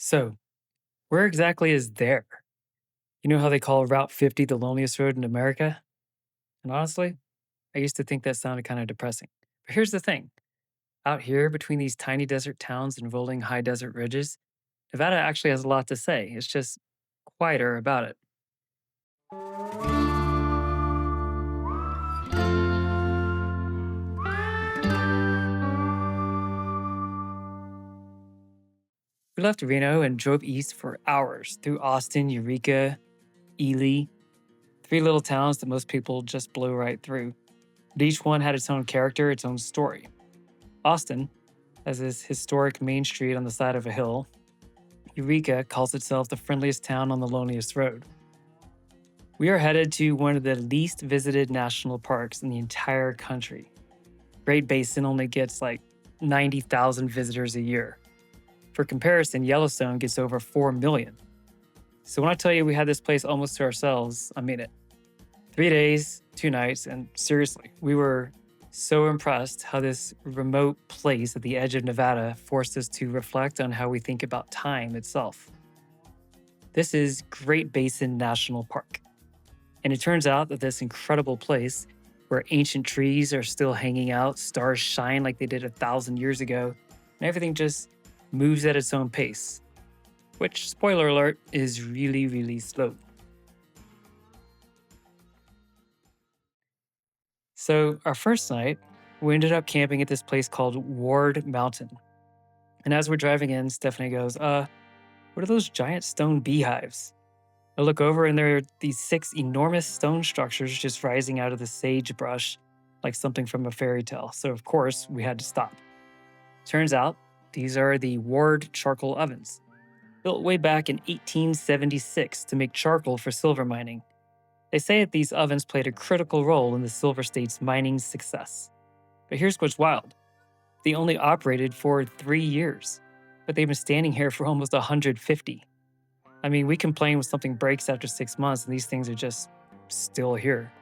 So, where exactly is there? You know how they call Route 50 the loneliest road in America? And honestly, I used to think that sounded kind of depressing. But here's the thing, out here between these tiny desert towns and rolling high desert ridges, Nevada actually has a lot to say. It's just quieter about it. We left Reno and drove east for hours through Austin, Eureka, Ely, three little towns that most people just blow right through. But each one had its own character, its own story. Austin has this historic main street on the side of a hill. Eureka calls itself the friendliest town on the loneliest road. We are headed to one of the least visited national parks in the entire country. Great Basin only gets like 90,000 visitors a year. For comparison, Yellowstone gets over 4 million. So when I tell you we had this place almost to ourselves, I mean it. 3 days, 2 nights, and seriously, we were so impressed how this remote place at the edge of Nevada forced us to reflect on how we think about time itself. This is Great Basin National Park. And it turns out that this incredible place, where ancient trees are still hanging out, stars shine like they did 1,000 years ago, and everything just moves at its own pace, which, spoiler alert, is really, really slow. So, our first night, we ended up camping at this place called Ward Mountain. And as we're driving in, Stephanie goes, what are those giant stone beehives? I look over and there are these six enormous stone structures just rising out of the sagebrush like something from a fairy tale. So, of course, we had to stop. Turns out, these are the Ward charcoal ovens, built way back in 1876 to make charcoal for silver mining. They say that these ovens played a critical role in the Silver State's mining success. But here's what's wild, they only operated for 3 years, but they've been standing here for almost 150. I mean, we complain when something breaks after 6 months, and these things are just still here.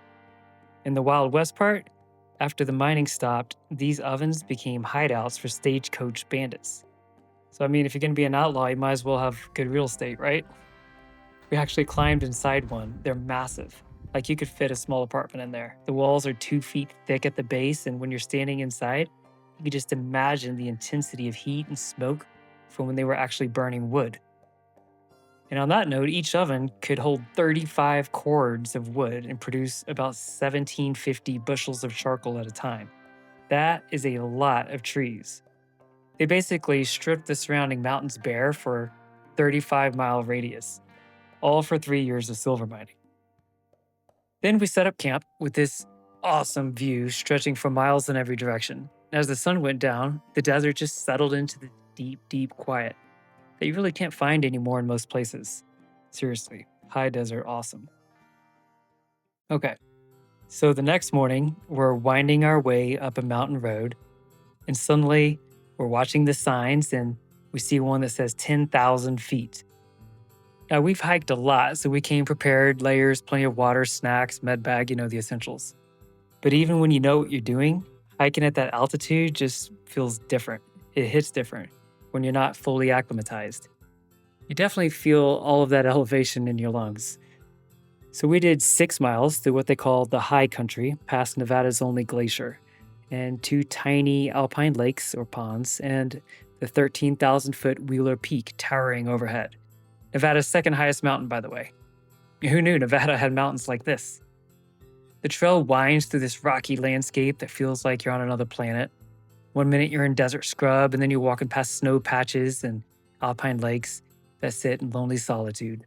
In the Wild West part, after the mining stopped, these ovens became hideouts for stagecoach bandits. So, I mean, if you're going to be an outlaw, you might as well have good real estate, right? We actually climbed inside one. They're massive. Like you could fit a small apartment in there. The walls are 2 feet thick at the base, and when you're standing inside, you can just imagine the intensity of heat and smoke from when they were actually burning wood. And on that note, each oven could hold 35 cords of wood and produce about 1,750 bushels of charcoal at a time. That is a lot of trees. They basically stripped the surrounding mountains bare for 35-mile radius, all for 3 years of silver mining. Then we set up camp with this awesome view stretching for miles in every direction. As the sun went down, the desert just settled into the deep, deep quiet that you really can't find anymore in most places. Seriously, high desert awesome. Okay, so the next morning, we're winding our way up a mountain road, and suddenly we're watching the signs and we see one that says 10,000 feet. Now, we've hiked a lot, so we came prepared, layers, plenty of water, snacks, med bag, the essentials. But even when you know what you're doing, hiking at that altitude just feels different. It hits different when you're not fully acclimatized. You definitely feel all of that elevation in your lungs. So we did 6 miles through what they call the high country, past Nevada's only glacier, and two tiny alpine lakes or ponds, and the 13,000-foot Wheeler Peak towering overhead. Nevada's second highest mountain, by the way. Who knew Nevada had mountains like this? The trail winds through this rocky landscape that feels like you're on another planet. One minute you're in desert scrub, and then you're walking past snow patches and alpine lakes that sit in lonely solitude.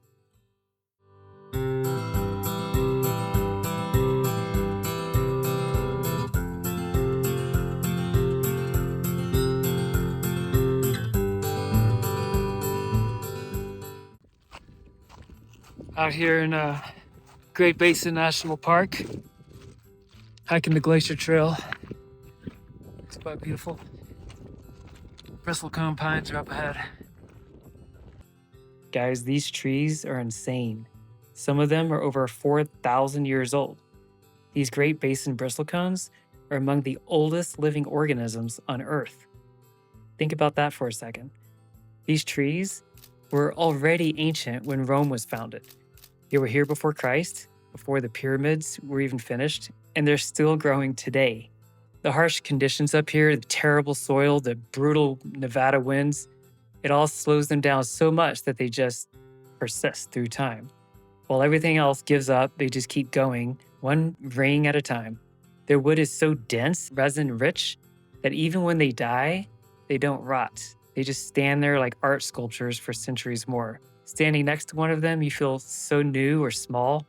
Out here in Great Basin National Park, hiking the Glacier Trail. It's quite beautiful. Bristlecone pines are up ahead. Guys, these trees are insane. Some of them are over 4,000 years old. These Great Basin bristlecones are among the oldest living organisms on Earth. Think about that for a second. These trees were already ancient when Rome was founded. They were here before Christ, before the pyramids were even finished, and they're still growing today. The harsh conditions up here, the terrible soil, the brutal Nevada winds, it all slows them down so much that they just persist through time. While everything else gives up, they just keep going, one ring at a time. Their wood is so dense, resin rich, that even when they die, they don't rot. They just stand there like art sculptures for centuries more. Standing next to one of them, you feel so new or small,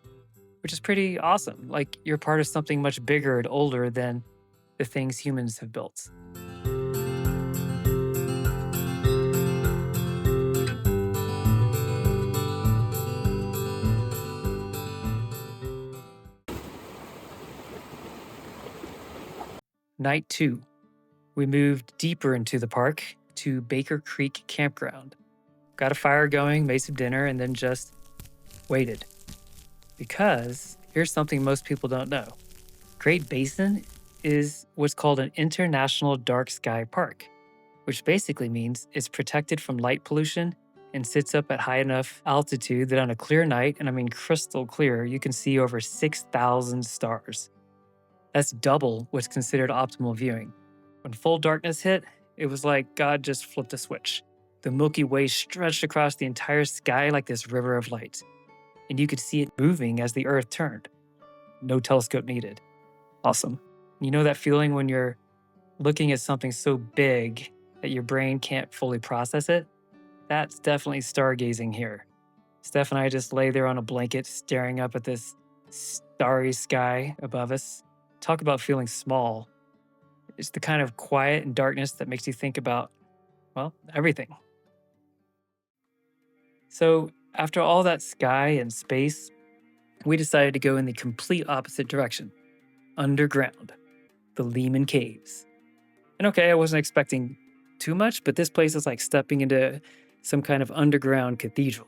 which is pretty awesome. Like you're part of something much bigger and older than the things humans have built. Night 2. We moved deeper into the park to Baker Creek Campground. Got a fire going, made some dinner, and then just waited. Because here's something most people don't know. Great Basin is what's called an international dark sky park, which basically means it's protected from light pollution and sits up at high enough altitude that on a clear night, and I mean crystal clear, you can see over 6,000 stars. That's double what's considered optimal viewing. When full darkness hit, it was like God just flipped a switch. The Milky Way stretched across the entire sky like this river of light, and you could see it moving as the Earth turned. No telescope needed. Awesome. You know that feeling when you're looking at something so big that your brain can't fully process it? That's definitely stargazing here. Steph and I just lay there on a blanket staring up at this starry sky above us. Talk about feeling small. It's the kind of quiet and darkness that makes you think about, well, everything. So, after all that sky and space, we decided to go in the complete opposite direction, underground, the Lehman Caves. And okay, I wasn't expecting too much, but this place is like stepping into some kind of underground cathedral.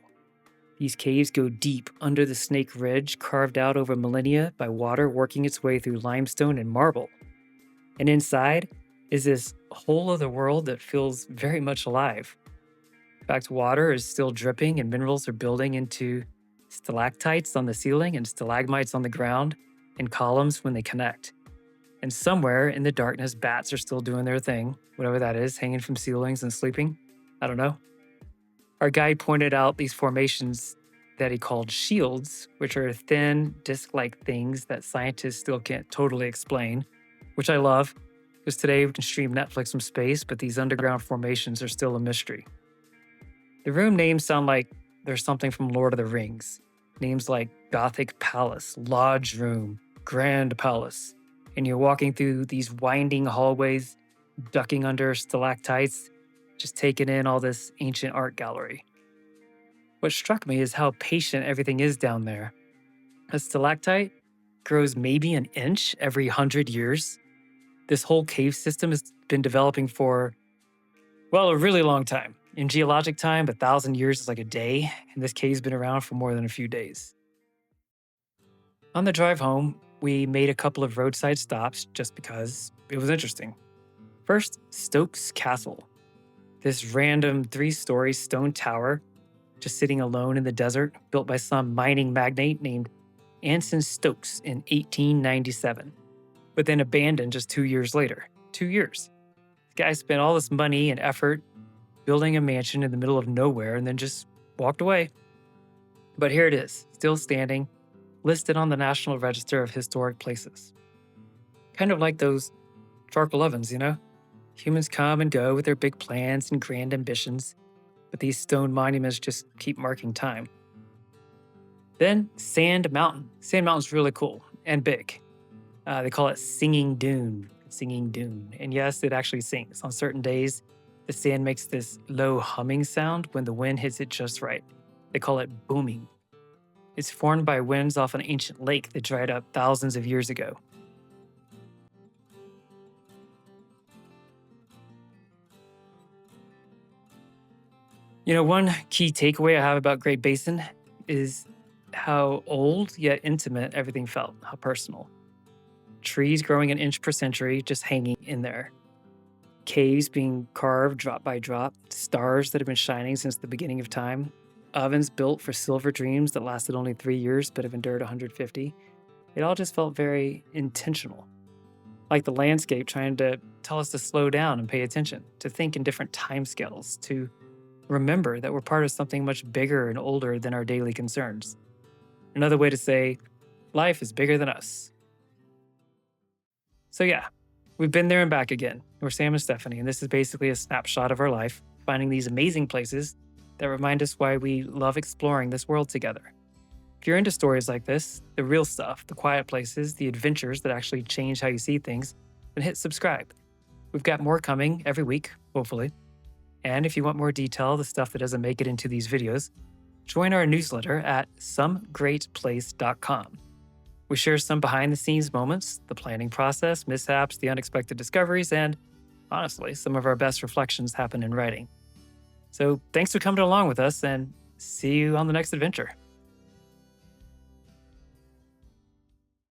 These caves go deep under the Snake Ridge, carved out over millennia by water working its way through limestone and marble. And inside is this whole other world that feels very much alive. In fact, water is still dripping and minerals are building into stalactites on the ceiling and stalagmites on the ground and columns when they connect. And somewhere in the darkness, bats are still doing their thing, whatever that is, hanging from ceilings and sleeping. I don't know. Our guide pointed out these formations that he called shields, which are thin, disc-like things that scientists still can't totally explain, which I love, because today we can stream Netflix from space, but these underground formations are still a mystery. The room names sound like there's something from Lord of the Rings. Names like Gothic Palace, Lodge Room, Grand Palace. And you're walking through these winding hallways, ducking under stalactites, just taking in all this ancient art gallery. What struck me is how patient everything is down there. A stalactite grows maybe an inch every 100 years. This whole cave system has been developing for, well, a really long time. In geologic time, 1,000 years is like a day, and this cave's been around for more than a few days. On the drive home, we made a couple of roadside stops just because it was interesting. First, Stokes Castle. This random 3-story stone tower just sitting alone in the desert, built by some mining magnate named Anson Stokes in 1897, but then abandoned just 2 years later. 2 years. The guy spent all this money and effort building a mansion in the middle of nowhere and then just walked away. But here it is, still standing, listed on the National Register of Historic Places. Kind of like those charcoal ovens, you know? Humans come and go with their big plans and grand ambitions, but these stone monuments just keep marking time. Then Sand Mountain. Sand Mountain's really cool and big. They call it Singing Dune. And yes, it actually sings. On certain days, the sand makes this low humming sound when the wind hits it just right. They call it booming. It's formed by winds off an ancient lake that dried up thousands of years ago. You know, one key takeaway I have about Great Basin is how old yet intimate everything felt, how personal. Trees growing an inch per century just hanging in there. caves being carved drop by drop, stars that have been shining since the beginning of time, ovens built for silver dreams that lasted only 3 years but have endured 150. It all just felt very intentional, like the landscape trying to tell us to slow down and pay attention, to think in different timescales, to remember that we're part of something much bigger and older than our daily concerns. Another way to say, life is bigger than us. So, yeah, we've been there and back again. We're Sam and Stephanie, and this is basically a snapshot of our life, finding these amazing places that remind us why we love exploring this world together. If you're into stories like this, the real stuff, the quiet places, the adventures that actually change how you see things, then hit subscribe. We've got more coming every week, hopefully. And if you want more detail, the stuff that doesn't make it into these videos, join our newsletter at somegreatplace.com. We share some behind the scenes moments, the planning process, mishaps, the unexpected discoveries, and honestly, some of our best reflections happen in writing. So thanks for coming along with us, and see you on the next adventure.